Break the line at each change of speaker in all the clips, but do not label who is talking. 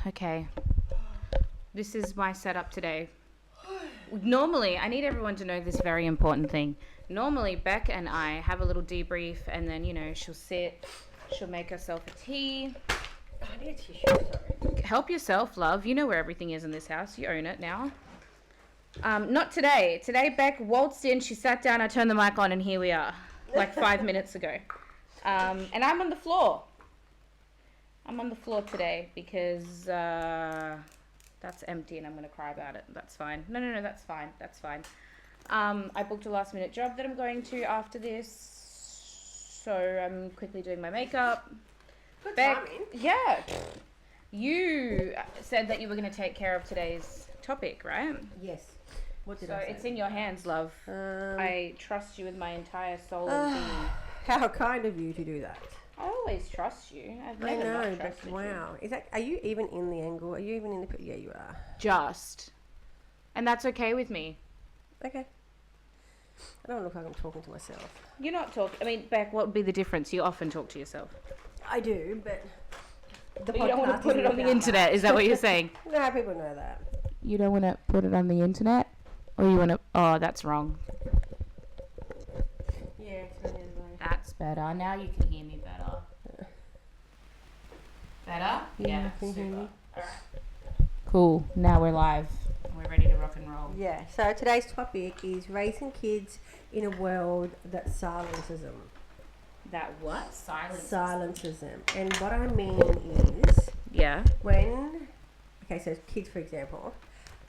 Okay. This is my setup today. Normally, I need everyone to know this very important thing. Normally, Beck and I have a little debrief, and then, she'll sit, she'll make herself a tea.
I need a tissue, sorry.
Help yourself, love. You know where everything is in this house. You own it now. Not today. Today, Beck waltzed in, she sat down, I turned the mic on, and here we are, like 5 minutes ago. And I'm on the floor. I'm on the floor today because that's empty and I'm going to cry about it. That's fine. No, that's fine. That's fine. I booked a last minute job that I'm going to after this. So I'm quickly doing my makeup.
Good
Beck,
timing.
yeah. You said that you were going to take care of today's topic, right?
Yes. What did
So
I say?
it's in your hands, love. I trust you with my entire soul and being.
How kind of you to do that.
I always trust you. I've
I
never
know,
not
but
trusted you.
wow. Are you even in the angle? Are you even in the... Yeah, you are.
Just. And that's okay with me.
Okay. I don't look like I'm talking to myself.
You're not talking. I mean, Beck, what would be the difference? You often talk to yourself.
I do, but...
But you don't want to
podcast
put it
isn't
on the
about
internet.
that.
Is that what you're saying?
No, people know that.
You don't want to put it on the internet? Or you want to... Oh, that's wrong.
Yeah, it's really annoying.
That's better. Now you can hear me better. Better?
Yeah, can you hear
super.
me?
Alright. Cool. Now we're live. We're ready to rock and roll.
Yeah, so today's topic is raising kids in a world that silences them.
That what? Silence.
Silences them. And what I mean is
Yeah.
when... Okay, so kids, for example.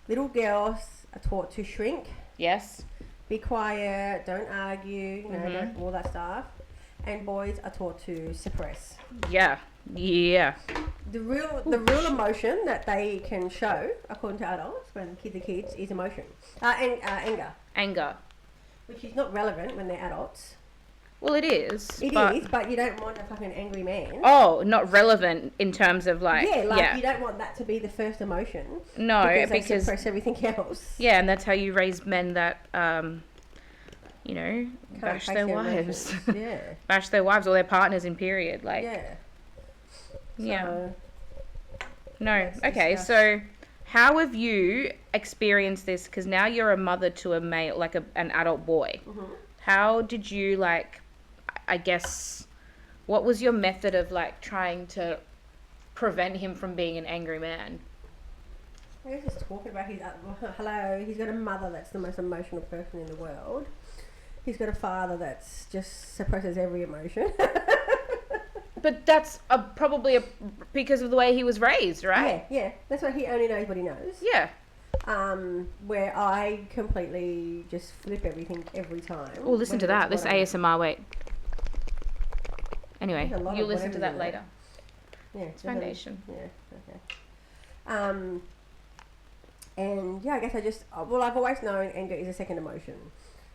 Little girls are taught to shrink,
Yes.
be quiet, don't argue, don't, all that stuff. And boys are taught to suppress.
Yeah. Yeah.
The real emotion that they can show, according to adults, when kids are kids, is emotion. Anger.
Anger.
Which is not relevant when they're adults.
Well, it is.
It is, but you don't want a fucking angry man.
Oh, not relevant in terms of like...
you don't want that to be the first emotion.
No,
because they
because...
suppress everything else.
Yeah, and that's how you raise men that,
Can't
bash
face
their
their
wives.
emotions. Yeah.
Bash their wives or their partners in period. Like,
Yeah.
yeah.
So,
No.
let's
Okay,
discuss.
so how have you experienced this? Because now you're a mother to a male, like an adult boy.
mhm.
How did you, like, I guess, what was your method of, like, trying to prevent him from being an angry man?
He was just talking about his... hello, he's got a mother that's the most emotional person in the world. He's got a father that's just suppresses every emotion.
But that's probably because of the way he was raised, right?
Yeah. That's why he only knows what he knows.
Yeah.
Where I completely just flip everything every time.
Oh, listen to that. This ASMR, wait. Anyway,
There's a lot
you
of
listen to that
whatever in
later.
Yeah,
It's foundation.
Yeah, okay. And yeah, I guess I've always known anger is a second emotion.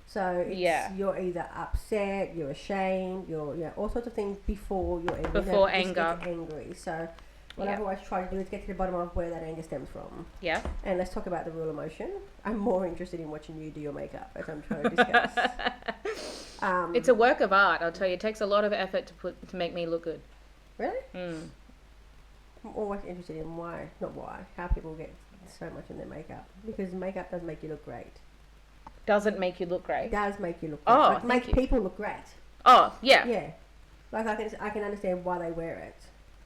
So you're either upset, you're ashamed, you're all sorts of things before you're angry.
Before
That just
anger.
gets angry. So what I've always tried to do is get to the bottom of where that anger stems from.
Yeah.
And let's talk about the real emotion. I'm more interested in watching you do your makeup, as I'm trying to discuss.
It's a work of art, I'll tell you. It takes a lot of effort to make me look good.
Really?
Mm.
I'm always interested in how people get so much in their makeup. Because makeup does make you look great.
Doesn't make you look great.
It does make you look great.
Oh,
Like,
thank
make
you.
people look great.
Oh, yeah.
Yeah. Like I can understand why they wear it.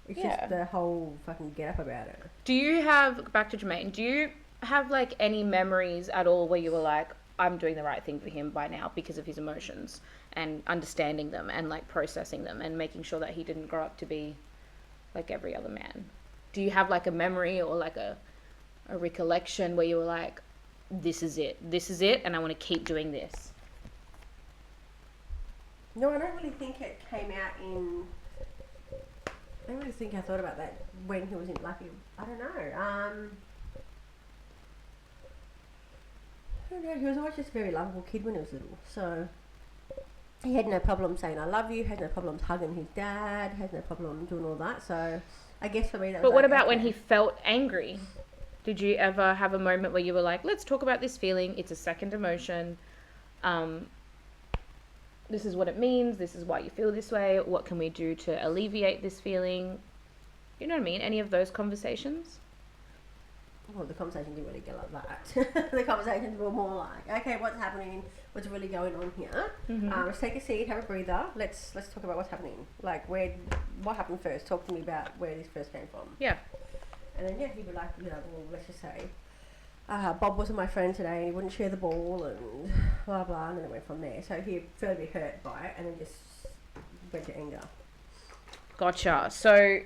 It's
Yeah.
just the whole fucking get up about it.
Do you have, back to Jermaine, do you have, like, any memories at all where you were like, I'm doing the right thing for him by now because of his emotions and understanding them and, like, processing them and making sure that he didn't grow up to be like every other man? Do you have, like, a memory or, like, a recollection where you were like, this is it, and I want to keep doing this?
No, I don't really think it came out in... I don't really think I thought about that when he was in Lucky. I don't know. I don't know. He was always just a very lovable kid when he was little. So he had no problem saying I love you, had no problems hugging his dad, had no problem doing all that. So I guess for me that was...
But what
like,
about when
okay.
he felt angry? Did you ever have a moment where you were like, let's talk about this feeling, it's a second emotion, this is what it means, this is why you feel this way, what can we do to alleviate this feeling? You know what I mean? Any of those conversations?
Well, the conversation didn't really go like that. The conversations were more like, okay, what's happening? What's really going on here? Let's take a seat, have a breather. Let's talk about what's happening. Like, what happened first? Talk to me about where this first came from.
Yeah.
And then, he'd be like, well, let's just say, Bob wasn't my friend today and he wouldn't share the ball and blah, blah, and then it went from there. So he felt a bit hurt by it and then just went to anger. Gotcha.
So,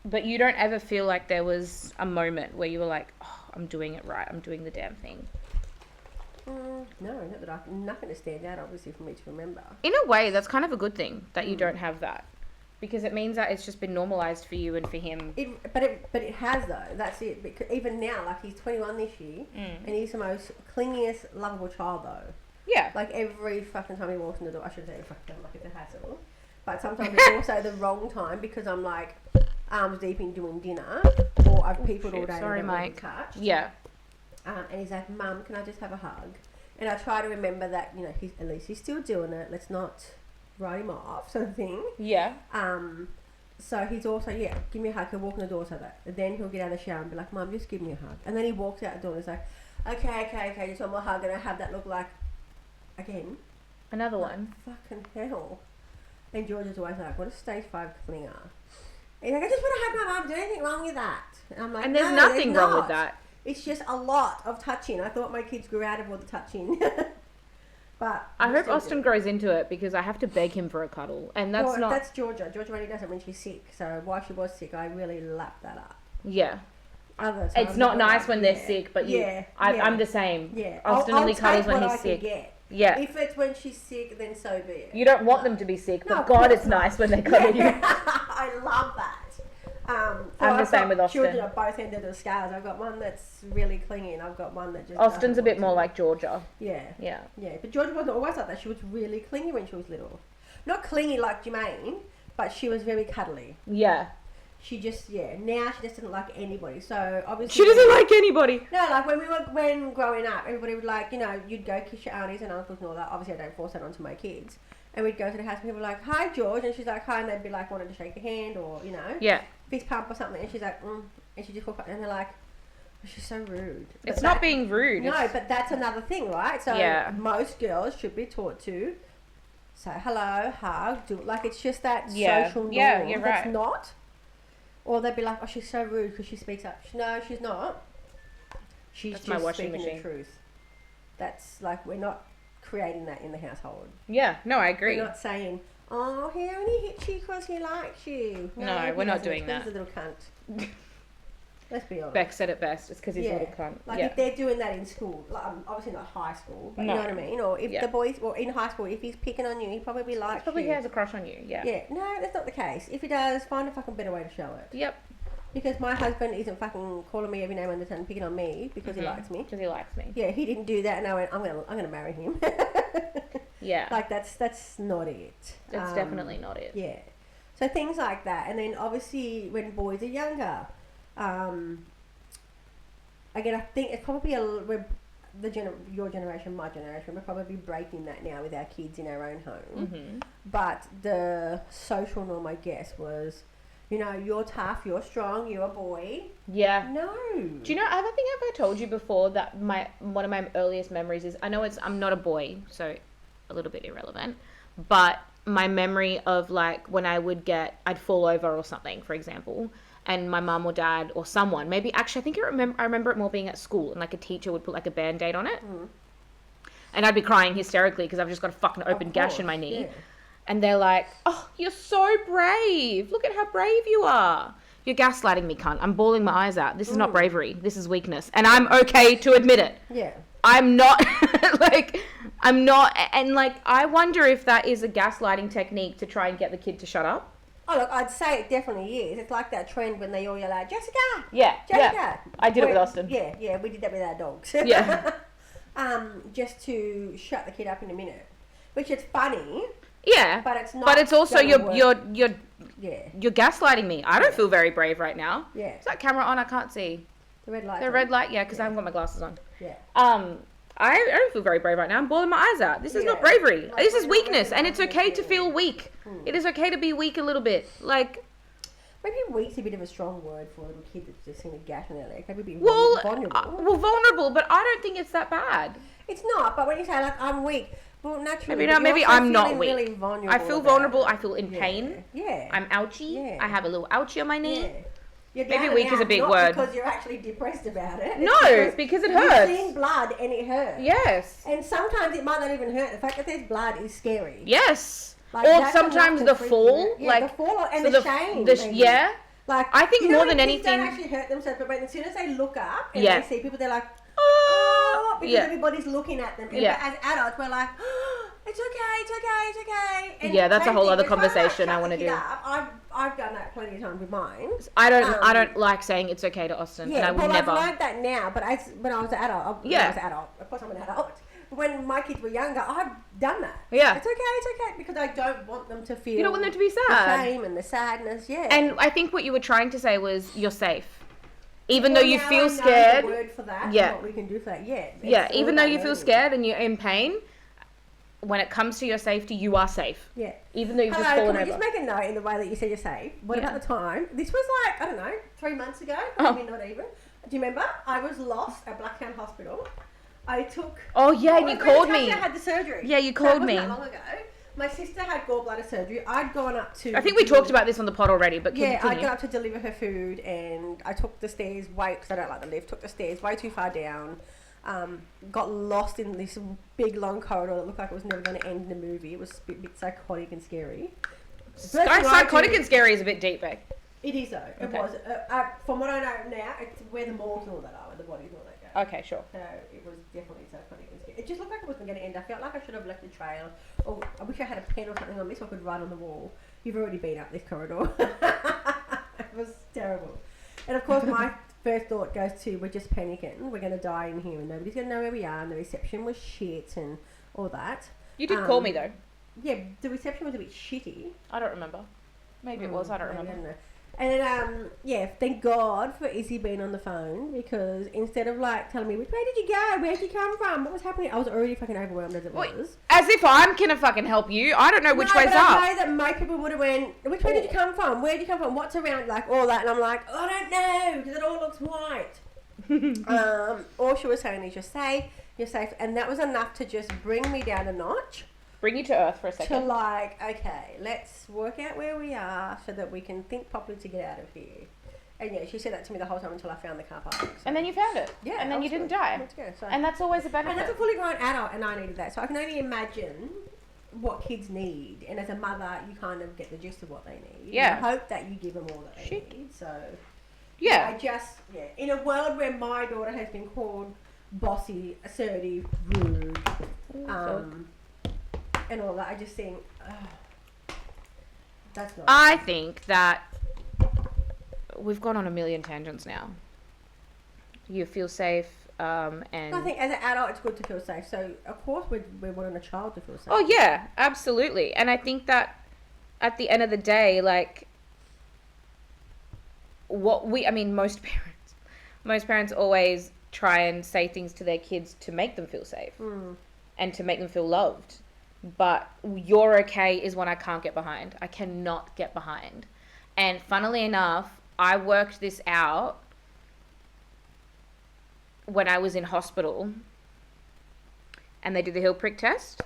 but you don't ever feel like there was a moment where you were like, oh, I'm doing it right. I'm doing the damn thing.
No, not that nothing to stand out, obviously, for me to remember.
In a way, that's kind of a good thing that you don't have that. Because it means that it's just been normalised for you and for him.
But it has, though. That's it. Because even now, like, he's 21 this year, and he's the most clingiest, lovable child, though.
Yeah.
Like, every fucking time he walks in the door, I shouldn't say fucking time, like, it's a hassle. But sometimes it's also the wrong time because I'm, like, arms deep in doing dinner, or I've peopled all day.
Sorry,
and
Mike.
Touched.
Yeah.
And he's like, Mum, can I just have a hug? And I try to remember that, at least he's still doing it. Let's not write him off, sort of thing.
Yeah.
So he's also, give me a hug. He'll walk in the door so that. And then he'll get out of the shower and be like, Mum, just give me a hug. And then he walks out the door and he's like, okay, just one more hug. And I have that look like, again.
Another one.
Fucking hell. And George is always like, what a stage 5 clinger. He's like, I just want to hug my mum. Is there anything wrong with that? And I'm like,
and there's nothing wrong with that.
It's just a lot of touching. I thought my kids grew out of all the touching. But
I hope Austin grows into it because I have to beg him for a cuddle. And that's
Georgia. Georgia only does it when she's sick. So while she was sick, I really lapped that up.
Yeah. It's not nice when they're sick, but I'm the same.
Yeah.
Austin only cuddles when he's sick. Yeah.
If it's when she's sick, then so be it.
You don't want them to be sick, but God, it's nice when they cuddle you.
I love that.
I'm the same with Austin.
Children at both ends of the scales. I've got one that's really clingy and I've got one that just...
Austin's a bit more like Georgia.
Yeah. But Georgia wasn't always like that. She was really clingy when she was little. Not clingy like Jermaine, but she was very cuddly.
Yeah.
She just, now she just doesn't like anybody. So obviously...
She doesn't like anybody.
No, like when growing up, everybody would like, you'd go kiss your aunties and uncles and all that. Obviously I don't force that onto my kids. And we'd go to the house and people were like, hi, George. And she's like, hi. And they'd be like, wanting to shake your hand or,
Yeah.
fist pump or something. And she's like, And she just walked up and they're like, oh, she's so rude. But
it's not being rude.
No, but that's another thing, right? So most girls should be taught to say hello, hug, do like it's just that social norm.
Yeah, you're right.
It's not. Or they'd be like, oh, she's so rude because she speaks up. No, she's not. She's
that's
just
my washing
speaking
machine.
the truth. That's like, we're not creating that in the household.
Yeah, no, I agree.
We're not saying, oh, he only hits you because he likes you.
No, we're not doing that.
He's a little cunt. Let's be honest.
Beck said it best. It's because he's a little cunt.
Like if they're doing that in school, like obviously not high school, but you know what I mean? Or if the boys, or in high school, if he's picking on you, he probably likes you.
Probably has a crush on you,
Yeah, no, that's not the case. If he does, find a fucking better way to show it.
Yep.
Because my husband isn't fucking calling me every name under the sun, picking on me because he likes me.
Because he likes me.
Yeah, he didn't do that, and I went, I'm gonna marry him.
Yeah.
Like that's not it.
That's definitely not it.
Yeah. So things like that, and then obviously when boys are younger, again, I think it's probably your generation, my generation, we're probably breaking that now with our kids in our own home. But the social norm, I guess, was, you're tough, you're strong, you're a boy.
Yeah.
No.
Do you know, I don't think I've ever told you before that one of my earliest memories is, I know I'm not a boy, so a little bit irrelevant, but my memory of like when I'd fall over or something, for example, and my mum or dad or someone, maybe actually I remember it more being at school, and like a teacher would put like a band-aid on it. And I'd be crying hysterically because I've just got a fucking open gash in my knee. Yeah. And they're like, oh, you're so brave. Look at how brave you are. You're gaslighting me, cunt. I'm bawling my eyes out. This is not bravery. This is weakness. And I'm okay to admit it. Yeah. I'm not, and like, I wonder if that is a gaslighting technique to try and get the kid to shut up.
Oh, look, I'd say it definitely is. It's like that trend when they all yell out, Jessica!
Yeah,
Jessica!
Yeah. I did it with Austin.
Yeah, we did that with our dogs.
Yeah.
Just to shut the kid up in a minute. Which is funny.
Yeah.
But it's not.
But it's also you're gaslighting me. I don't feel very brave right now.
Yeah.
Is that camera on? I can't see.
The red light.
The red light, yeah, because I haven't got my glasses on.
Yeah.
I don't feel very brave right now. I'm bawling my eyes out. This is not bravery. This is weakness, and it's okay to feel weak. It is okay to be weak a little bit. Like,
Maybe weak's a bit of a strong word for a little kid that's just in a gash in their leg. Maybe a bit vulnerable.
Vulnerable, but I don't think it's that bad.
It's not, but when you say, like, I'm weak, well, naturally...
Maybe I'm not weak.
Really vulnerable.
I feel vulnerable. I feel in pain.
Yeah.
I'm ouchy.
Yeah.
I have a little ouchie on my knee.
Yeah.
Maybe weak is a big word.
Because you're actually depressed about it.
No, it's because it hurts.
You've seen blood and it hurts.
Yes.
And sometimes it might not even hurt. The fact that there's blood is scary.
Yes.
Like,
or sometimes the fall.
The fall and so the shame.
Yeah.
Like,
I think more than anything...
Kids don't actually hurt themselves, but as soon as they look up and they see people, they're like, because everybody's looking at them. And as adults, we're like, it's okay. And
that's a whole other conversation I want to do.
I've done that plenty of times with mine.
I don't like saying it's okay to Austin, and I would never.
I've learned that now, but when I was an adult, of course I'm an adult. But when my kids were younger, I've done that.
Yeah.
It's okay, because I don't want them to feel...
You don't want them to be sad.
The shame and the sadness,
And I think what you were trying to say was, you're safe. Even though you feel scared...
the word for that, and what we can do for that,
even though you feel scared and you're in pain, when it comes to your safety, you are safe.
Yeah.
Even though you've just fallen over.
Can we just make a note in the way that you said you're safe? What about the time? This was like, I don't know, 3 months ago, maybe not even. Do you remember? I was lost at Blacktown Hospital. I took...
Oh, yeah, and you called me.
I had the surgery.
Yeah, you called me.
That wasn't that long ago. My sister had gallbladder surgery. I'd gone up to...
I think we talked about this on the pod already, but continue.
I got up to deliver her food, and I took the stairs because I don't like the lift, took the stairs way too far down, got lost in this big, long corridor that looked like it was never going to end in the movie. It was a bit psychotic and scary.
Psychotic and scary is a bit deep, babe.
It is, though. It was. From what I know now, it's where the morgues and all that are, where the bodies and all that go.
Okay, sure.
So it was definitely psychotic and scary. It just looked like it wasn't going to end. I felt like I should have left a trail. Or I wish I had a pen or something on this so I could write on the wall. You've already been up this corridor. It was terrible. And of course, my first thought goes to, we're just panicking. We're going to die in here and nobody's going to know where we are. And the reception was shit and all that.
You did call me, though.
Yeah, the reception was a bit shitty.
I don't remember. Maybe it was. I don't remember.
I don't know. And then, thank God for Izzy being on the phone, because instead of like telling me, which way did you go? Where did you come from? What was happening? I was already fucking overwhelmed as it was.
As if I'm gonna fucking help you. I don't know which way's up.
I know that most people would have went, which way did you come from? Where did you come from? What's around? Like all that. And I'm like, I don't know, because it all looks white. All she was saying is, you're safe. And that was enough to just bring me down a notch.
Bring you to earth for a second.
To like, okay, let's work out where we are so that we can think properly to get out of here. And yeah, she said that to me the whole time until I found the car park. So.
And then you found it.
Yeah.
And then you didn't die.
Let's go. So.
And that's always a benefit.
And that's a fully grown adult, and I needed that. So I can only imagine what kids need. And as a mother, you kind of get the gist of what they need.
Yeah.
And I hope that you give them all that they need. So
yeah.
In a world where my daughter has been called bossy, assertive, rude, and all that, I just think, that's not...
I think that we've gone on a million tangents now. You feel safe, and...
I think as an adult, it's good to feel safe. So, of course, we're wanting a child to feel safe.
Oh, yeah, absolutely. And I think that at the end of the day, like, most parents always try and say things to their kids to make them feel safe and to make them feel loved. But you're okay is one I can't get behind. I cannot get behind. And funnily enough, I worked this out when I was in hospital and they did the heel prick test.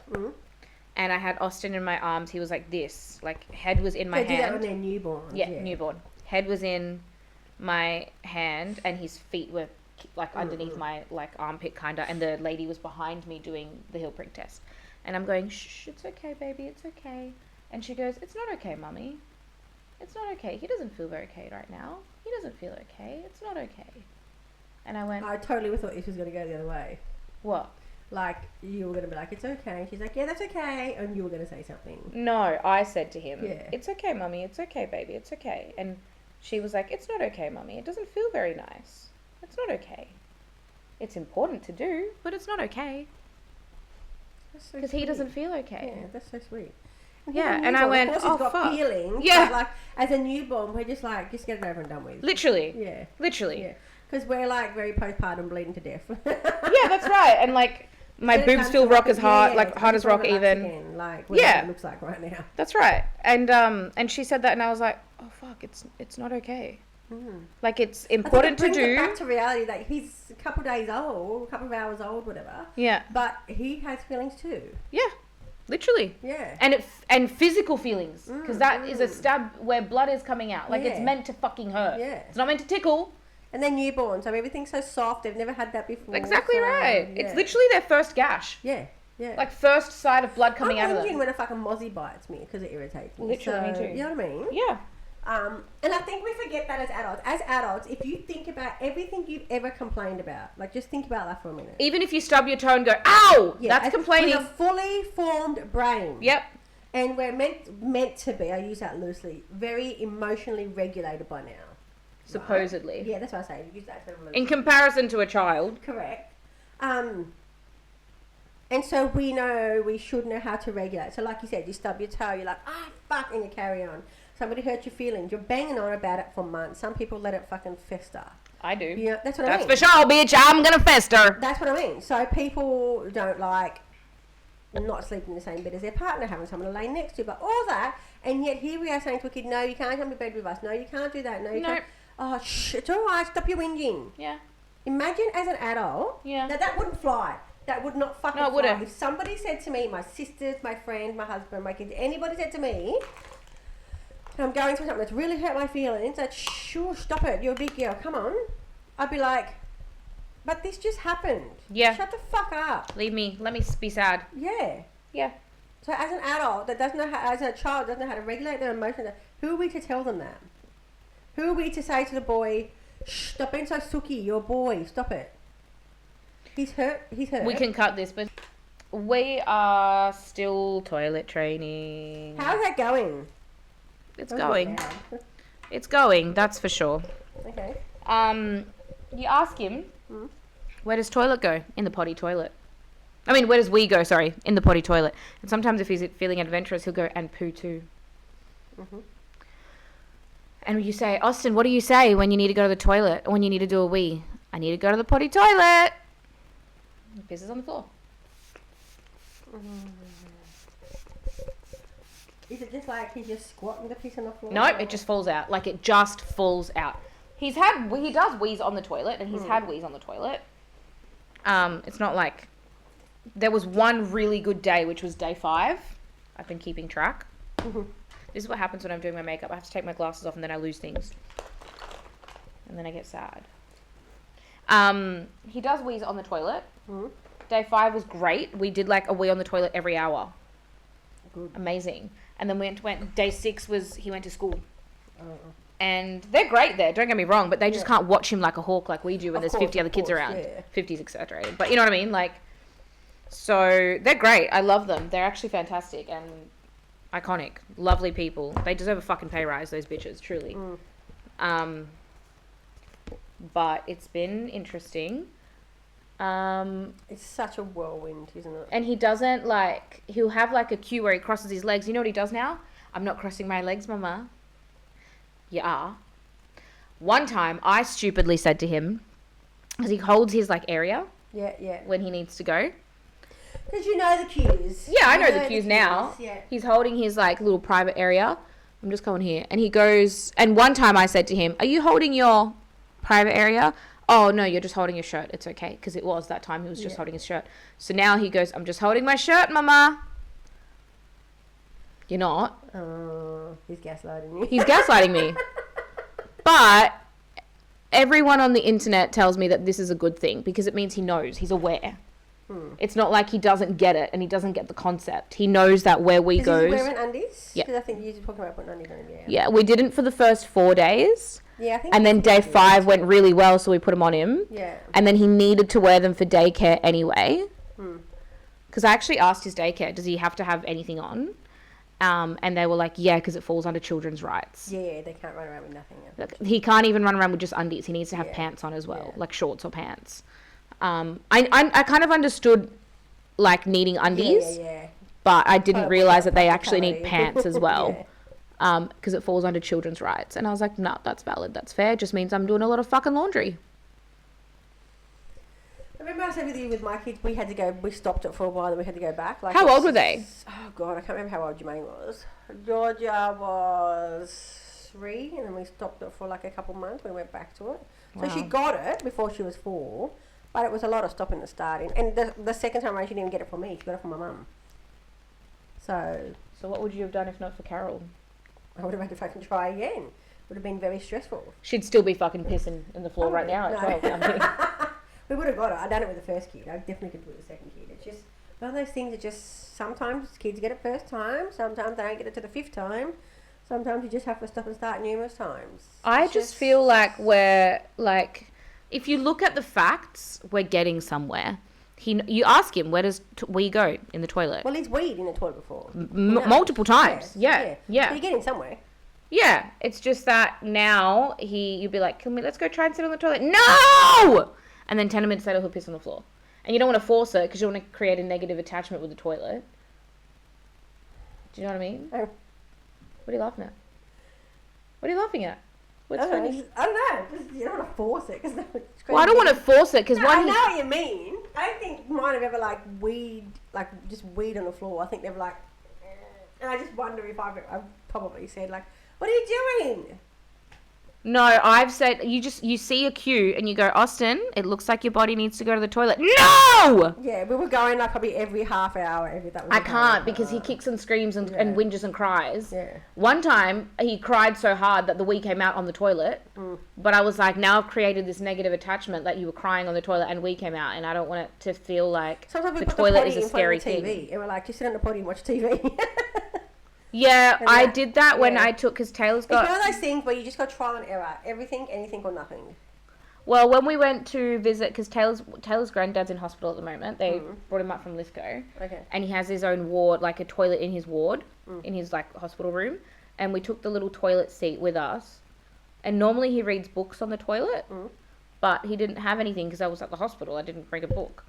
And I had Austin in my arms. He was like this, like head was in my hand.
They do that when they're newborn.
Yeah, newborn. Head was in my hand and his feet were like underneath my like armpit kinda, and the lady was behind me doing the heel prick test. And I'm going, shh, it's okay, baby, it's okay. And she goes, it's not okay, mummy. It's not okay. He doesn't feel very okay right now. He doesn't feel okay. It's not okay. And I went...
I totally thought this was going to go the other way.
What?
Like, you were going to be like, it's okay. She's like, yeah, that's okay. And you were going to say something.
No, I said to him,
yeah.
It's okay, mummy. It's okay, baby. It's okay. And she was like, it's not okay, mummy. It doesn't feel very nice. It's not okay. It's important to do, but it's not okay. Because he doesn't feel okay.
Yeah, that's so sweet.
And I went,
of course, got feelings.
Yeah.
But like, as a newborn, we're just like, just get it over and done with.
Literally.
Yeah.
Yeah.
Because we're like very postpartum bleeding to death.
Yeah, that's right. And like, My boobs still rock as hard, like hard as rock even.
Again, like what it looks like right now.
That's right. And she said that, and I was like, oh fuck, it's not okay. Like it's important to do.
It back to reality. Like he's a couple days old, a couple of hours old, whatever.
Yeah.
But he has feelings too.
Yeah. Literally.
Yeah.
And physical feelings, because that is a stab where blood is coming out. Like it's meant to fucking hurt.
Yeah.
It's not meant to tickle.
And they're newborn, so everything's so soft. They've never had that before.
Exactly
so,
right.
Yeah.
It's literally their first gash.
Yeah. Yeah.
Like first sight of blood coming out of them.
I'm when a fucking mozzie bites me because it irritates me.
Literally, me too.
You know what I mean?
Yeah.
And I think we forget that as adults. As adults, if you think about everything you've ever complained about, like just think about that for a minute.
Even if you stub your toe and go, ow, that's complaining.
With a fully formed brain.
Yep.
And we're meant to be, I use that loosely, very emotionally regulated by now.
Supposedly.
Right? Yeah, that's what I say. Use that term loosely.
In comparison to a child.
Correct. And so we know we should know how to regulate. So like you said, you stub your toe, you're like, fuck, and you carry on. Somebody hurt your feelings. You're banging on about it for months. Some people let it fucking fester.
I do.
Yeah, that's what I mean.
That's for sure, bitch. I'm gonna fester.
That's what I mean. So people don't like not sleeping in the same bed as their partner, having someone to lay next to, but all that, and yet here we are saying to a kid, no, you can't come to bed with us. No, you can't do that. No, you can't. Oh, it's all right. Stop your whinging.
Yeah.
Imagine as an adult.
Yeah.
That wouldn't fly. That would not fucking fly.
Wouldn't.
If somebody said to me, my sisters, my friend, my husband, my kids, anybody said to me, I'm going through something that's really hurt my feelings, that sure, stop it, you're a big girl, come on. I'd be like, but this just happened.
Yeah.
Shut the fuck up.
Leave me. Let me be sad.
Yeah.
Yeah.
So as an adult that doesn't know how, as a child doesn't know how to regulate their emotions, who are we to tell them that? Who are we to say to the boy, shh, stop being so sooky, you're a boy, stop it. He's hurt.
We can cut this, but we are still toilet training.
How's that going?
It's going. It's going, that's for sure.
Okay.
You ask him, where does toilet go? In the potty toilet. I mean, where does we go, sorry, in the potty toilet. And sometimes if he's feeling adventurous, he'll go, and poo too. And you say, Austin, what do you say when you need to go to the toilet? Or when you need to do a wee? I need to go to the potty toilet. He pisses on the floor.
Is it just like he's just squatting the piss on the floor?
No, it just falls out. Like it just falls out. He does wheeze on the toilet, and he's had wheeze on the toilet. It's not like, there was one really good day, which was day 5. I've been keeping track. This is what happens when I'm doing my makeup. I have to take my glasses off and then I lose things. And then I get sad. He does wheeze on the toilet. Day 5 was great. We did like a wee on the toilet every hour. Good. Amazing. And then went day 6 was he went to school. And they're great there, don't get me wrong, but they just can't watch him like a hawk like we do when there's 50 other kids around. Yeah. 50's exaggerated, but you know what I mean? Like, so they're great. I love them. They're actually fantastic and iconic. Lovely people. They deserve a fucking pay rise, those bitches, truly. But it's been interesting.
It's such a whirlwind, isn't it?
And he doesn't like, he'll have like a cue where he crosses his legs. You know what he does now? I'm not crossing my legs, mama. You are. One time I stupidly said to him, because he holds his like area.
Yeah.
When he needs to go.
Because you know the cues.
Yeah, I know the cues now.
Yeah.
He's holding his like little private area. I'm just going here. And he goes, and one time I said to him, are you holding your private area? Oh, no, you're just holding your shirt. It's okay. Because it was that time he was just holding his shirt. So now he goes, I'm just holding my shirt, mama. You're not.
He's gaslighting you.
He's gaslighting me. But everyone on the internet tells me that this is a good thing because it means he knows. He's aware. It's not like he doesn't get it and he doesn't get the concept. He knows that where we go.
Is he wearing undies?
Yeah.
Because I think you're talking about putting undies on him.
Yeah, we didn't for the first 4 days.
Yeah, I think.
And then day 5 went really well, so we put them on him.
Yeah.
And then he needed to wear them for daycare anyway. Because I actually asked his daycare, does he have to have anything on? And they were like, yeah, because it falls under children's rights.
Yeah, they can't run around with nothing.
Like, he can't even run around with just undies. He needs to have pants on as well, like shorts or pants. I kind of understood like needing undies, but I didn't realize that they actually need pants as well, because it falls under children's rights. And I was like, no, that's valid, that's fair. It just means I'm doing a lot of fucking laundry.
remember I said with you with my kids, we stopped it for a while, then we had to go back. Like,
how old were they?
Oh God, I can't remember how old Jermaine was. Georgia was 3, and then we stopped it for like a couple months. We went back to it. So she got it before she was 4, but it was a lot of stopping and starting. And the second time around, she didn't even get it from me. She got it from my mum. So
what would you have done if not for Carol?
I would have had to fucking try again. Would have been very stressful.
She'd still be fucking pissing in the floor right now at 12.
We would have got it. I done it with the first kid. I definitely could do it with the second kid. It's just one of those things that just sometimes kids get it first time, sometimes they don't get it to the 5th time. Sometimes you just have to stop and start numerous times.
I just feel like we're like, if you look at the facts, we're getting somewhere. You ask him, where you go in the toilet?
Well, he's weed in the toilet before.
Multiple times. Yeah.
So you're getting somewhere.
Yeah, it's just that now you'd be like, let's go try and sit on the toilet. No! And then 10 minutes later, he'll piss on the floor. And you don't want to force it because you want to create a negative attachment with the toilet. Do you know what I mean?
Oh.
What are you laughing at? What are you laughing at? What's funny?
I don't know. You don't want to force it. Cause
well, I don't want to force it because
I know what you mean. I don't think mine have ever just weed on the floor. I think they've and I just wonder if I've probably said what are you doing?
No, I've said you see a cue and you go, Austin, it looks like your body needs to go to the toilet. No!
Yeah, we were going probably every half hour. I
can't because he kicks and screams and whinges and cries.
Yeah.
One time he cried so hard that the wee came out on the toilet. But I was like, now I've created this negative attachment that you were crying on the toilet and wee came out, and I don't want it to feel like
sometimes
the toilet is a scary thing.
And we're like, just sit on the potty and watch TV.
Yeah, I did that when I took, because Taylor's got...
It's one of those things where you just got trial and error. Everything, anything or nothing.
Well, when we went to visit, because Taylor's granddad's in hospital at the moment. They brought him up from Lithgow. Okay. And he has his own ward, like a toilet in his ward, in his hospital room. And we took the little toilet seat with us. And normally he reads books on the toilet. But he didn't have anything because I was at the hospital. I didn't bring a book.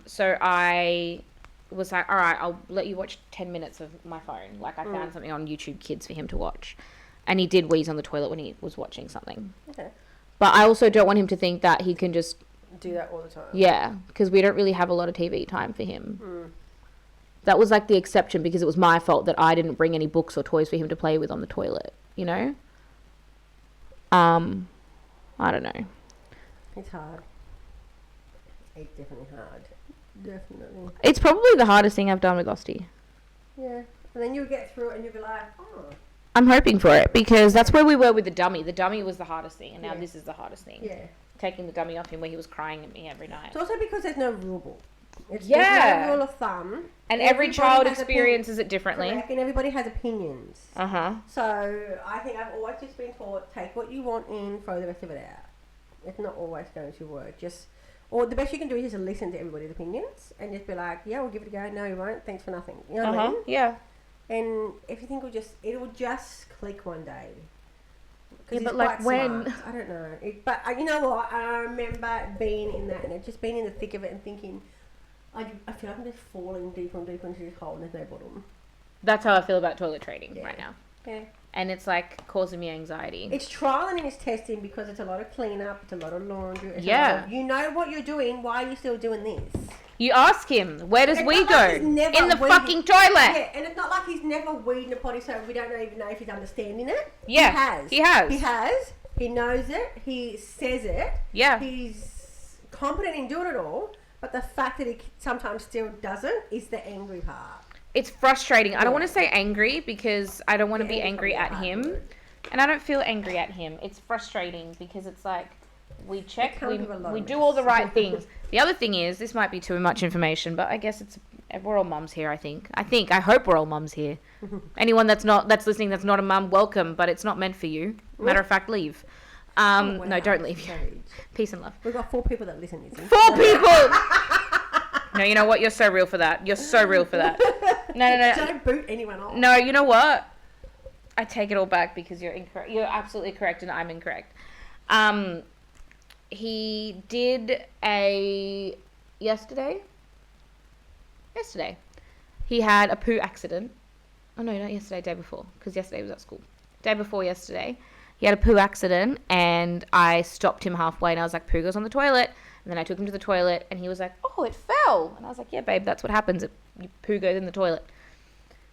So I... was like, all right, I'll let you watch 10 minutes of my phone. I found something on YouTube Kids for him to watch. And he did wheeze on the toilet when he was watching something. Okay. But I also don't want him to think that he can just...
do that all the time.
Yeah, because we don't really have a lot of TV time for him. That was the exception because it was my fault that I didn't bring any books or toys for him to play with on the toilet, you know? I don't know.
It's hard. It's definitely hard. Definitely.
It's probably the hardest thing I've done with Ostie.
Yeah. And then you'll get through it and you'll be like, oh.
I'm hoping for it because that's where we were with the dummy. The dummy was the hardest thing, and now this is the hardest thing.
Yeah.
Taking the dummy off him where he was crying at me every night.
It's also because there's no rule book. There's no rule of thumb.
And every child experiences it differently.
Correct, and everybody has opinions.
Uh-huh.
So I think I've always just been taught, take what you want in, throw the rest of it out. It's not always going to work. Or the best you can do is just listen to everybody's opinions and just be like, yeah, we'll give it a go. No, you won't. Thanks for nothing. You know what I mean?
Yeah.
And everything it'll just click one day.
Yeah, but when?
Smart. I don't know. But you know what? I remember being in that and just being in the thick of it and thinking, I feel like I'm just falling deeper and deeper into this hole and there's no bottom.
That's how I feel about toilet training right now.
Yeah.
And it's causing me anxiety.
It's trial and it's testing because it's a lot of cleanup, it's a lot of laundry. You know what you're doing, why are you still doing this?
You ask him, where does we go? In the fucking toilet.
Yeah, and it's not like he's never weed in a potty, so we don't even know if he's understanding it.
Yeah,
He has. He knows it. He says it. Yeah. He's competent in doing it all, but the fact that he sometimes still doesn't is the angry part.
It's frustrating. I don't want to say angry because I don't want to be angry at him. And I don't feel angry at him. It's frustrating because it's we check, we do all the right things. The other thing is, this might be too much information, but I guess we're all mums here, I think. I hope we're all mums here. Anyone that's listening that's not a mum, welcome, but it's not meant for you. Matter of fact, leave. No, don't leave. Peace and love.
We've got 4 people that listen.
4 people! No, you know what? You're so real for that. You're so real for that. No.
Don't boot anyone off.
No, you know what? I take it all back because you're incorrect. You're absolutely correct and I'm incorrect. He did yesterday. He had a poo accident. Oh no, not yesterday, day before. Because yesterday was at school. Day before yesterday. He had a poo accident and I stopped him halfway and I was like, poo goes on the toilet. And then I took him to the toilet, and he was like, oh, it fell. And I was like, yeah, babe, that's what happens. Poo goes in the toilet.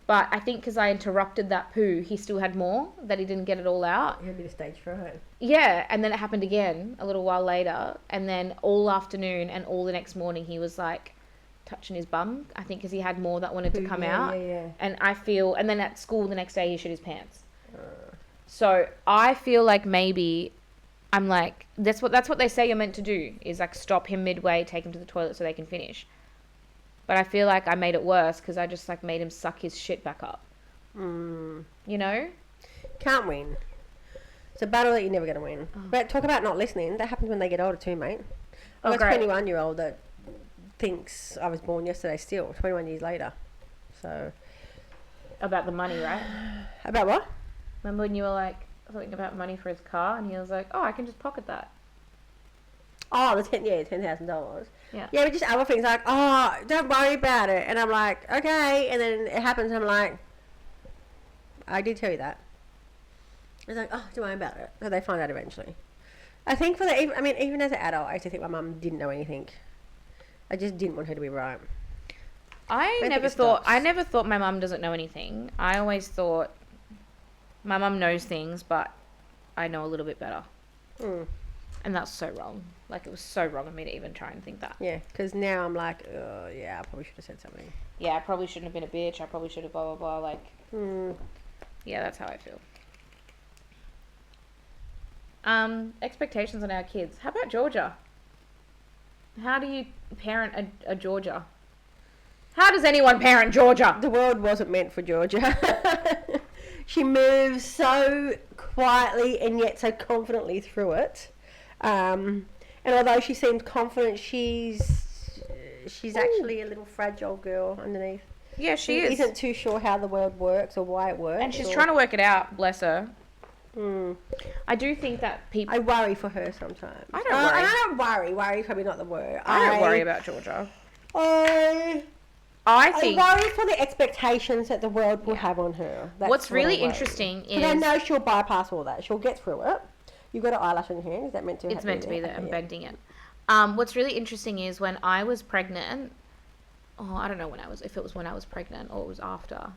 But I think because I interrupted that poo, he still had more, that he didn't get it all out.
He had a bit of stage fright.
Yeah, and then it happened again a little while later. And then all afternoon and all the next morning, he was like touching his bum, I think because he had more that wanted to come out.
Yeah.
And and then at school the next day, he shit his pants. So I feel like maybe I'm like, that's what they say you're meant to do, is like stop him midway, take him to the toilet so they can finish. But I feel like I made it worse because I just like made him suck his shit back up. You know?
Can't win. It's a battle that you're never going to win. But talk about not listening. That happens when they get older too, mate. I've got a 21-year-old that thinks I was born yesterday still, 21 years later. So.
About the money, right?
About what?
Remember when you were like something about money for his car and he was like, oh, I can just pocket that.
Oh, the $10,000.
Yeah.
Yeah, but just other things like, oh, don't worry about it. And I'm like, okay. And then it happens and I'm like, I did tell you that. It's like, oh, don't worry about it. So they find out eventually. I think even as an adult, I used to think my mum didn't know anything. I just didn't want her to be right.
I never thought my mum doesn't know anything. I always thought my mum knows things, but I know a little bit better. And that's so wrong. Like, it was so wrong of me to even try and think that.
Yeah, because now I'm like, oh, yeah, I probably should have said something.
Yeah, I probably shouldn't have been a bitch. I probably should have blah, blah, blah. Like, yeah, that's how I feel. Expectations on our kids. How about Georgia? How do you parent a Georgia? How does anyone parent Georgia?
The world wasn't meant for Georgia. She moves so quietly and yet so confidently through it. And although she seems confident, she's actually a little fragile girl underneath.
Yeah, she is.
Isn't too sure how the world works or why it works.
And she's trying to work it out, bless her. I do think that people...
I worry for her sometimes.
I don't worry.
I don't worry. Worry is probably not the word.
I don't worry about Georgia.
I
think...
I worry for the expectations that the world will have on her.
What's really interesting is...
Because I know she'll bypass all that. She'll get through it. You've got an eyelash on your hand. Is that meant to
It's meant to be there. I'm bending it. What's really interesting is when I was pregnant... Oh, I don't know if it was when I was pregnant or it was after.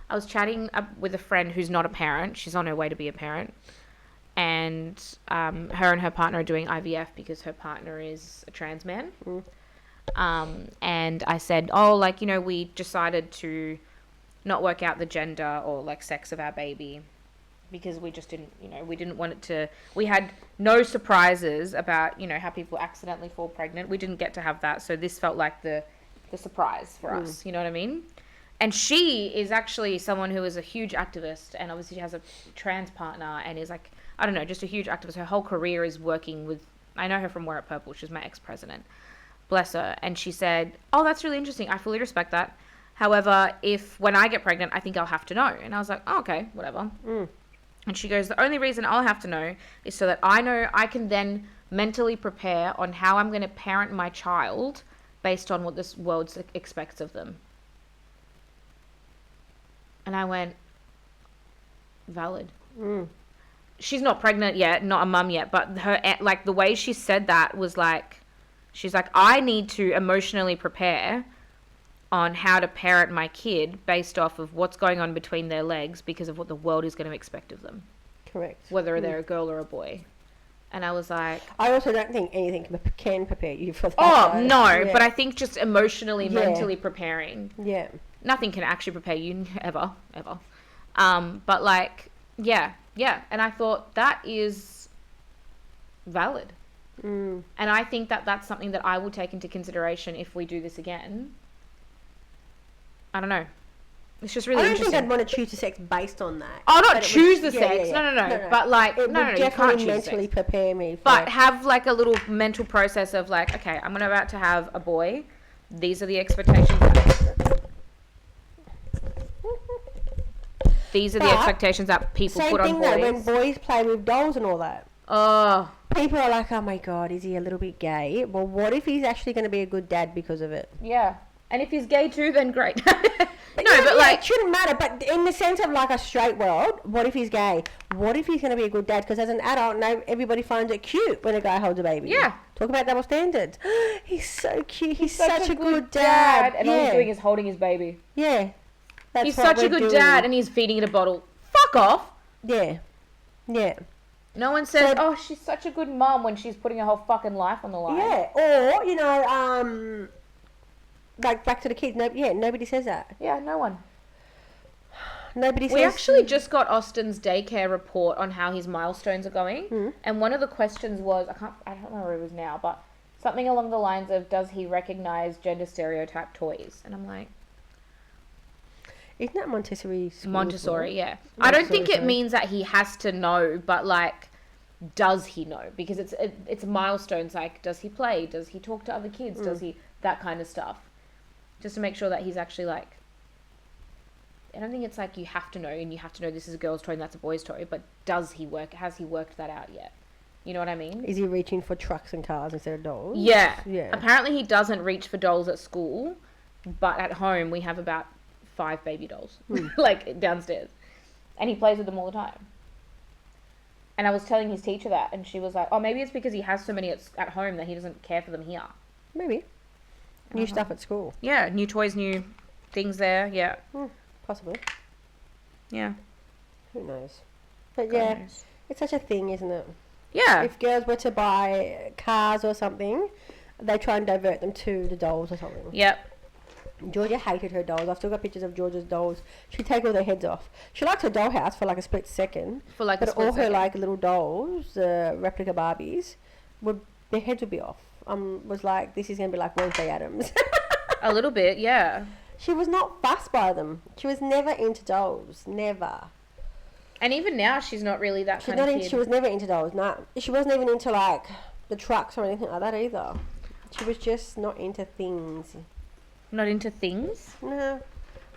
I was chatting with a friend who's not a parent. She's on her way to be a parent. And her and her partner are doing IVF because her partner is a trans man. And I said, we decided to not work out the gender or like sex of our baby because we just didn't, we didn't want it to, we had no surprises about, how people accidentally fall pregnant. We didn't get to have that. So this felt like the surprise for us. You know what I mean? And she is actually someone who is a huge activist and obviously has a trans partner and is like, I don't know, just a huge activist. Her whole career is working with, I know her from Wear It Purple. She's my ex-president. Bless her. And she said, oh, that's really interesting. I fully respect that. However, when I get pregnant, I think I'll have to know. And I was like, oh, okay, whatever. And she goes, the only reason I'll have to know is so that I know I can then mentally prepare on how I'm going to parent my child based on what this world expects of them. And I went, valid. She's not pregnant yet, not a mum yet, but her, like, the way she said that was like, she's like, I need to emotionally prepare on how to parent my kid based off of what's going on between their legs because of what the world is going to expect of them.
Correct.
Whether they're a girl or a boy. And I was like...
I also don't think anything can prepare you for that.
Oh, no, but I think just emotionally, mentally preparing.
Yeah.
Nothing can actually prepare you, ever. But, like, yeah. And I thought, that is valid. And I think that that's something that I will take into consideration if we do this again. I don't know. It's just really interesting.
I don't think I'd want to choose the sex based on that.
Oh, not choose the sex. No. But, like,
it would
you can't choose
mentally prepare me for
But have, like, a little mental process of, like, okay, I'm about to have a boy. These are the expectations. These are the expectations that people put on boys. Same thing though,
when boys play with dolls and all that.
Oh.
People are like, oh my God, is he a little bit gay? Well, what if he's actually going to be a good dad because of it?
Yeah. And if he's gay too, then great.
It shouldn't matter. But in the sense of like a straight world, what if he's gay? What if he's going to be a good dad? Because as an adult, no, everybody finds it cute when a guy holds a baby.
Yeah.
Talk about double standards. He's so cute. He's such a good dad.
And all he's doing is holding his baby.
Yeah.
He's such a good dad, and he's feeding it a bottle. Fuck off.
Yeah. Yeah.
No one says, oh, she's such a good mum when she's putting her whole fucking life on the line.
Yeah. Or, like back to the kids. Nobody says that.
Yeah, no one.
Nobody says.
We actually just got Austin's daycare report on how his milestones are going, and one of the questions was I don't know where it was now, but something along the lines of, does he recognize gender stereotype toys? And I'm like,
isn't that Montessori?
Yeah. I don't think it means that he has to know, but like, does he know? Because it's milestones. Like, does he play? Does he talk to other kids? Does he that kind of stuff? Just to make sure that he's actually like. I don't think it's like you have to know, and you have to know this is a girl's toy and that's a boy's toy. But does he work? Has he worked that out yet? You know what I mean?
Is he reaching for trucks and cars instead of dolls?
Yeah.
Yeah.
Apparently he doesn't reach for dolls at school, but at home we have about 5 baby dolls, like downstairs, and he plays with them all the time. And I was telling his teacher that, and she was like, "Oh, maybe it's because he has so many at home that he doesn't care for them here."
Maybe. New stuff at school.
Yeah, new toys, new things there. Yeah.
Possibly.
Yeah.
Who knows? But yeah, it's such a thing, isn't it?
Yeah.
If girls were to buy cars or something, they try and divert them to the dolls or something.
Yep.
Georgia hated her dolls. I've still got pictures of Georgia's dolls. She'd take all their heads off. She liked her dollhouse for like a split second. But all her like little dolls, replica Barbies, their heads would be off. Was like, this is going to be like Wednesday Addams.
A little bit, yeah.
She was not fussed by them. She was never into dolls. Never.
And even now, she's not really that kind of kid.
She was never into dolls. No. She wasn't even into like the trucks or anything like that either. She was just not into things.
Not into things?
No.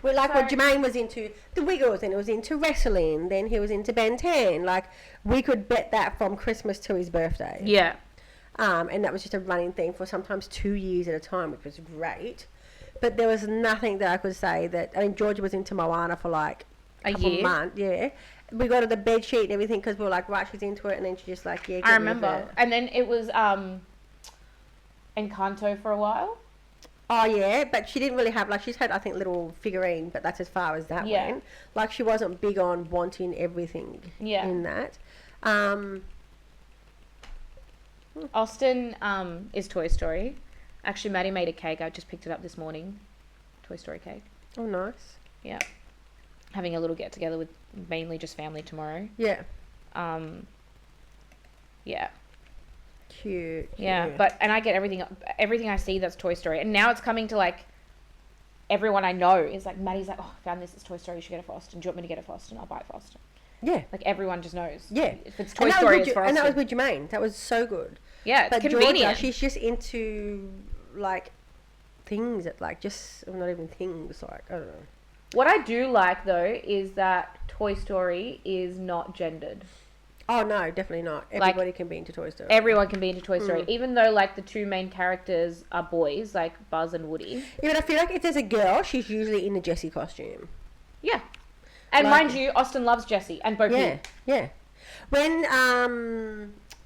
Well, like what Jermaine was into the Wiggles, and he was into wrestling, then he was into Ben 10. Like, we could bet that from Christmas to his birthday.
Yeah.
And that was just a running thing for sometimes 2 years at a time, which was great. But there was nothing that I could say that... I mean, Georgia was into Moana for like
a year.
Month, yeah. We got her the bed sheet and everything because we were like, right, she's into it. And then she just like, yeah,
I remember. And then it was Encanto for a while.
Oh, yeah. But she didn't really have... Like, she's had, I think, little figurine, but that's as far as that went. Like, she wasn't big on wanting everything in that.
Austin is Toy Story. Actually, Maddie made a cake. I just picked it up this morning. Toy Story cake.
Oh, nice.
Yeah. Having a little get together with mainly just family tomorrow.
Yeah.
Yeah.
Cute.
Yeah, and I get everything I see that's Toy Story. And now it's coming to like everyone I know is like, Maddie's like, oh, I found this, it's Toy Story, you should get it for Austin. Do you want me to get it for Austin? I'll buy it for Austin.
Yeah.
Like everyone just knows.
Yeah.
If it's Toy Story, it's for Austin.
And that was with Jermaine. That was so good.
Yeah, it's
but
convenient.
Georgia, she's just into like things that like just not even things like I don't know.
What I do like though is that Toy Story is not gendered.
Oh no, definitely not. Everybody can be into Toy Story.
Everyone can be into Toy Story, even though like the 2 main characters are boys, like Buzz and Woody.
Yeah, but I feel like if there's a girl, she's usually in a Jessie costume.
Yeah, and like, mind you, Austin loves Jessie and Bo Peep.
Yeah. When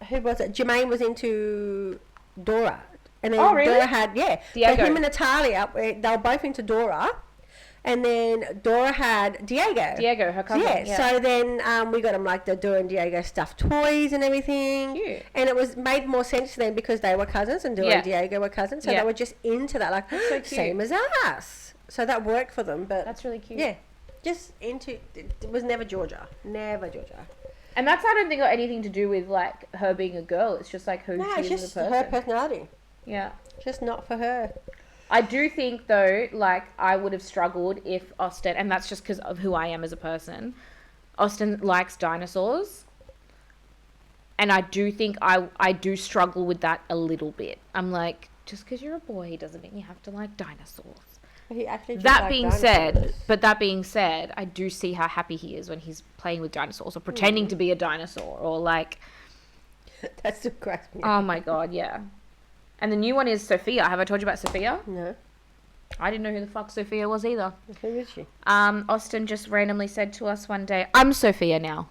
who was it? Jermaine was into Dora, and then Dora had Diego. So him and Natalia, they were both into Dora. And then Dora had Diego.
Diego, her cousin.
Yeah. So then we got them like the Dora and Diego stuffed toys and everything.
Cute.
And it was made more sense to them because they were cousins and Dora and Diego were cousins. So they were just into that, like,
so
same as us. So that worked for them. But
that's really cute.
Yeah. Just into, it was never Georgia. Never Georgia.
And that's, I don't think, got anything to do with like her being a girl. It's just like who she is as a person.
Her personality.
Yeah.
Just not for her.
I do think, though, like, I would have struggled if Austin, and that's just because of who I am as a person, Austin likes dinosaurs, and I do think I do struggle with that a little bit. I'm like, just because you're a boy doesn't mean you have to like dinosaurs.
He actually
that being said, I do see how happy he is when he's playing with dinosaurs or pretending to be a dinosaur or like...
That still cracks me up.
Oh, my God, yeah. And the new one is Sophia. Have I told you about Sophia?
No.
I didn't know who the fuck Sophia was either.
Who is she?
Austin just randomly said to us one day, I'm Sophia now.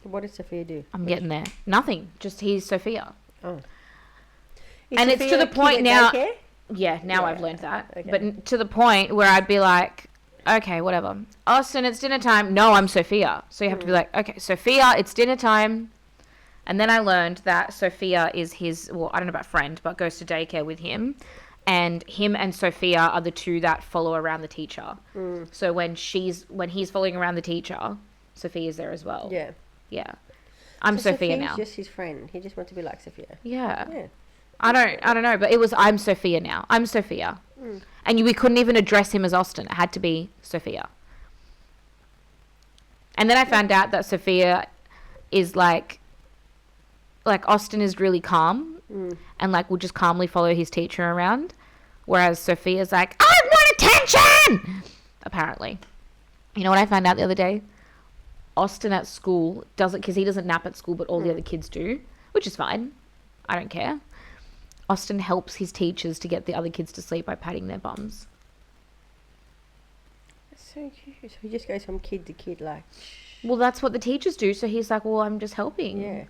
What did Sophia do?
I'm getting there. Nothing. Just he's Sophia.
Oh.
And it's to the point now. Yeah, now I've learned that. Okay. But to the point where I'd be like, okay, whatever. Austin, it's dinner time. No, I'm Sophia. So you have to be like, okay, Sophia, it's dinner time. And then I learned that Sophia is his, well, I don't know about friend, but goes to daycare with him. And him and Sophia are the two that follow around the teacher. So when he's following around the teacher, Sophia's there as well.
Yeah.
Yeah. I'm
so
Sophia
Sophia's
now.
Just his friend. He just wants to be like Sophia.
Yeah.
Yeah.
I don't know, but it was I'm Sophia now. I'm Sophia. And we couldn't even address him as Austin. It had to be Sophia. And then I found out that Sophia is like Austin is really calm and like will just calmly follow his teacher around. Whereas Sophia's like, I want attention! Apparently. You know what I found out the other day? Austin at school doesn't, because he doesn't nap at school, but all the other kids do, which is fine. I don't care. Austin helps his teachers to get the other kids to sleep by patting their bums.
That's so cute. So he just goes from kid to kid like...
Well, that's what the teachers do, so he's like, well, I'm just helping.
Yeah.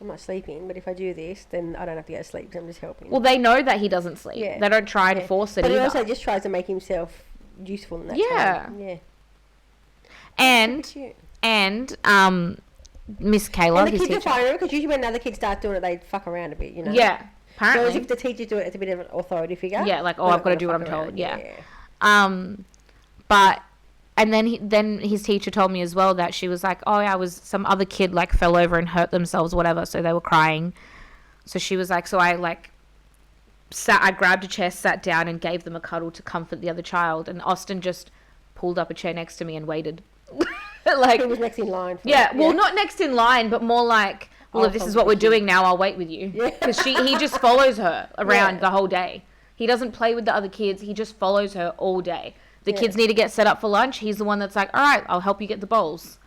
I'm not sleeping, but if I do this, then I don't have to go to sleep because I'm just helping.
Well, they know that he doesn't sleep.
Yeah.
They don't try to force it
but
either.
But he also just tries to make himself useful in that time. Yeah.
And Miss Kayla,
and the kids are fine because usually when other kids start doing it, they fuck around a bit, you know.
Yeah, apparently.
So if the teachers do it, it's a bit of an authority figure.
Yeah, like I've got to do what I'm told. Yeah. But and then his teacher told me as well that she was like, oh, some other kid like fell over and hurt themselves, whatever. So they were crying. So she was like, so I grabbed a chair, sat down, and gave them a cuddle to comfort the other child. And Austin just pulled up a chair next to me and waited.
Like he was next in line.
Well, not next in line, but more like, well, if this is what we're doing now, I'll wait with you. Because he just follows her around the whole day. He doesn't play with the other kids. He just follows her all day. The kids need to get set up for lunch. He's the one that's like, all right, I'll help you get the bowls.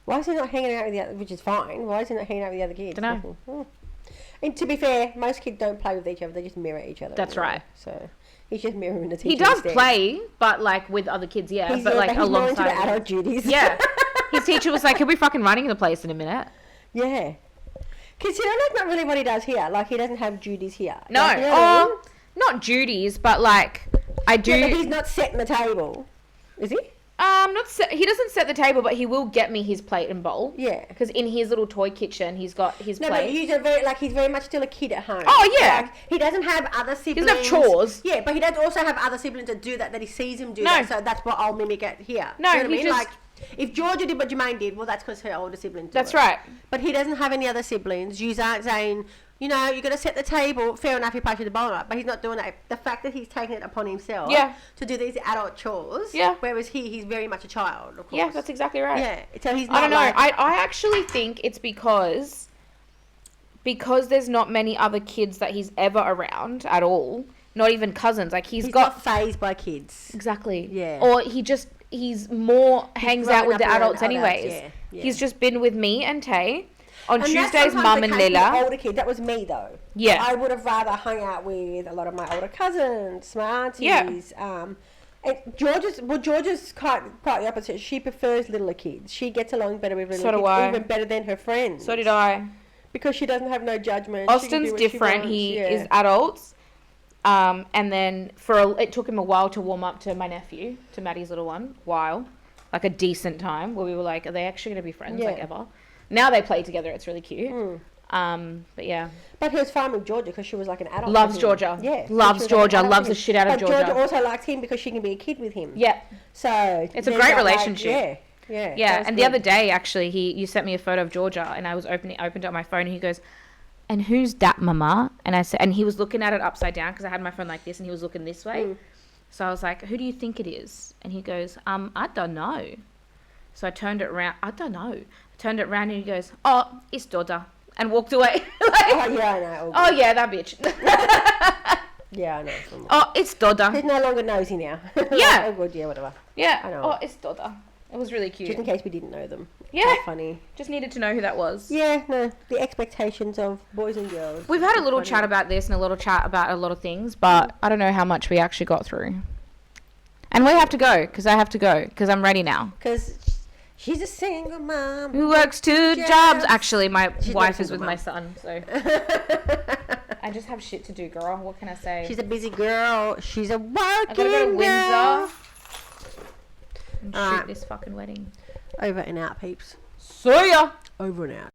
Why is he not hanging out with the other, which is fine. Why is he not hanging out with the other kids?
Don't know.
And to be fair, most kids don't play with each other. They just mirror each other.
That's right.
So he's just mirroring the teacher.
He does play, but like with other kids, but like alongside
the adult duties.
Yeah. His teacher was like, he'll be fucking running the place in a minute.
Yeah. Because you know, that's not really what he does here. Like, he doesn't have duties here.
No.
Like, you know
not duties, but like, I do...
Yeah, but he's not setting the table. Is he?
He doesn't set the table, but he will get me his plate and bowl.
Yeah.
Because in his little toy kitchen, he's got his plate.
No, but he's very much still a kid at home.
Oh, yeah.
Like, he doesn't have other siblings.
He doesn't have chores.
Yeah, but he does also have other siblings that do that he sees him do that. So that's what I'll mimic it here.
No,
you know what I mean?
just...
Like, if Georgia did what Jermaine did, well, that's because her older siblings do
That's
it.
right.
But he doesn't have any other siblings. You aren't saying, you know, you've got to set the table. Fair enough, he passes the bowl up, but he's not doing that. The fact that he's taking it upon himself to do these adult chores, whereas he's very much a child, of course.
Yeah, that's exactly right.
Yeah, so he's not
I don't know. I actually think it's because there's not many other kids that he's ever around at all. Not even cousins. Like he's got
not fazed by kids.
Exactly.
Yeah.
Or he's more hangs out with the adults anyways.
Yeah.
He's just been with me and Tay. On Tuesdays, Mum and Lila.
Older kid, that was me though.
Yeah.
I would have rather hung out with a lot of my older cousins, my aunties. Yeah. And Georgia's quite the opposite. She prefers littler kids. She gets along better with littler kids, even better than her friends.
So did I.
Because she doesn't have no judgment.
Austin's different. He is adults. And then it took him a while to warm up to my nephew, to Maddie's little one. Like a decent time where we were like, are they actually going to be friends like ever? Now they play together. It's really cute. But yeah.
But he was fine with Georgia because she was like an adult.
Loves Georgia.
Yeah.
Loves Georgia. Loves the shit out of Georgia.
But Georgia also likes him because she can be a kid with him.
Yeah.
So
it's a great relationship.
Yeah.
And the other day, actually, you sent me a photo of Georgia, and I opened up my phone, and he goes, "And who's that, Mama?" And I said, and he was looking at it upside down because I had my phone like this, and he was looking this way. So I was like, "Who do you think it is?" And he goes, "I don't know." So I turned it around. I don't know. I turned it around, and he goes, "Oh, it's Dodda," and walked away.
Oh yeah, I know.
Oh yeah, that bitch.
Yeah, I know.
Oh, it's Dodda.
He's no longer nosy now.
Yeah.
Oh good, yeah, whatever.
Yeah.
I know.
Oh, it's Dodda. It was really cute.
Just in case we didn't know them.
Yeah.
How funny.
Just needed to know who that was.
Yeah, no. The expectations of boys and girls.
We've had a little chat about this and a little chat about a lot of things, but I don't know how much we actually got through. And we have to go, because I have to go, because I'm ready now.
Because she's a single mom.
Who works 2 jobs. Actually, my wife is with my son, so. I just have shit to do, girl. What can I say?
She's a busy girl. She's a working girl.
I gotta go to Windsor and shoot this fucking wedding.
Over and out, peeps.
See ya!
Over and out.